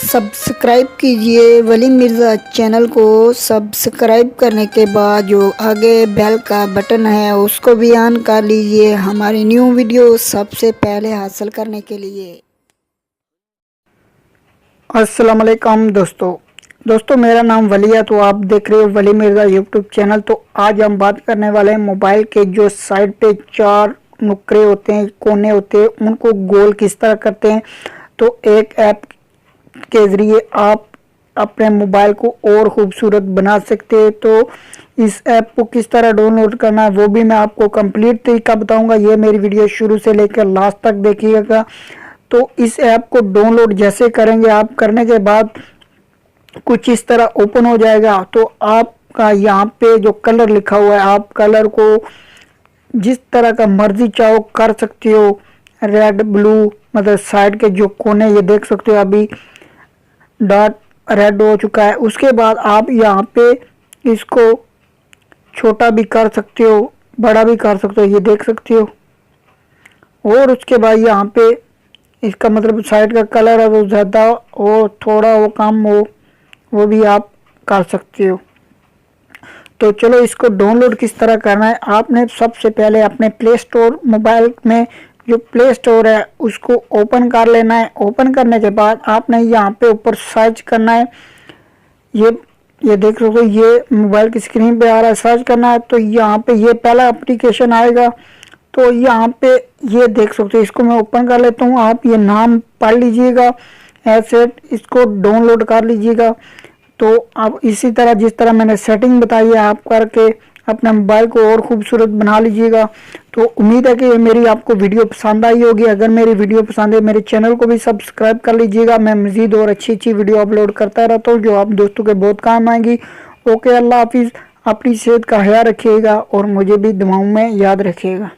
Subscribe कीजिए वली Mirza channel को। Subscribe करने के बाद जो आगे बेल का बटन है उसको भी ऑन कर लीजिए हमारी न्यू वीडियो सबसे पहले हासिल करने के लिए। अस्सलाम वालेकुम दोस्तों मेरा नाम वली है, तो आप देख रहे हो वली मिर्ज़ा यूट्यूब चैनल। तो आज हम बात करने वाले हैं मोबाइल के जो साइड पे चार नुक्रे होते हैं, कोने होते हैं, उनको गोल किस तरह करते हैं। तो एक ऐप के ज़रिए आप अपने मोबाइल को और ख़ूबसूरत बना सकते हैं। तो इस ऐप को किस तरह डाउनलोड करना है वो भी मैं आपको कंप्लीट तरीका बताऊंगा। ये मेरी वीडियो शुरू से लेकर लास्ट तक देखिएगा। तो इस ऐप को डाउनलोड जैसे करेंगे आप, करने के बाद कुछ इस तरह ओपन हो जाएगा। तो आपका यहाँ पे जो कलर लिखा हुआ है, आप कलर को जिस तरह का मर्जी चाहो कर सकते हो। रेड ब्लू मतलब साइड के जो कोने ये देख सकते हो अभी डॉट रेड हो चुका है। उसके बाद आप यहाँ पे इसको छोटा भी कर सकते हो, बड़ा भी कर सकते हो, ये देख सकते हो। और उसके बाद यहाँ पे इसका मतलब साइड का कलर है वो ज़्यादा हो थोड़ा हो कम हो वो भी आप कर सकते हो। तो चलो इसको डाउनलोड किस तरह करना है। आपने सबसे पहले अपने प्ले स्टोर मोबाइल में जो प्ले स्टोर है उसको ओपन कर लेना है। ओपन करने के बाद आपने यहाँ पे ऊपर सर्च करना है। ये देख सकते हो, ये मोबाइल की स्क्रीन पे आ रहा है, सर्च करना है। तो यहाँ पे ये पहला एप्लीकेशन आएगा। तो यहाँ पे ये देख सकते हो, इसको मैं ओपन कर लेता हूँ। आप ये नाम पढ़ लीजिएगा, ऐसे इसको डाउनलोड कर लीजिएगा। तो आप इसी तरह जिस तरह मैंने सेटिंग बताई है आप करके अपने मोबाइल को और ख़ूबसूरत बना लीजिएगा। तो उम्मीद है कि ये मेरी आपको वीडियो पसंद आई होगी। अगर मेरी वीडियो पसंद है मेरे चैनल को भी सब्सक्राइब कर लीजिएगा। मैं मज़ीद और अच्छी वीडियो अपलोड करता रहता हूँ जो आप दोस्तों के बहुत काम आएंगी। ओके, अल्लाह हाफिज़। अपनी सेहत का ख्याल रखिएगा और मुझे भी दुआओं में याद रखिएगा।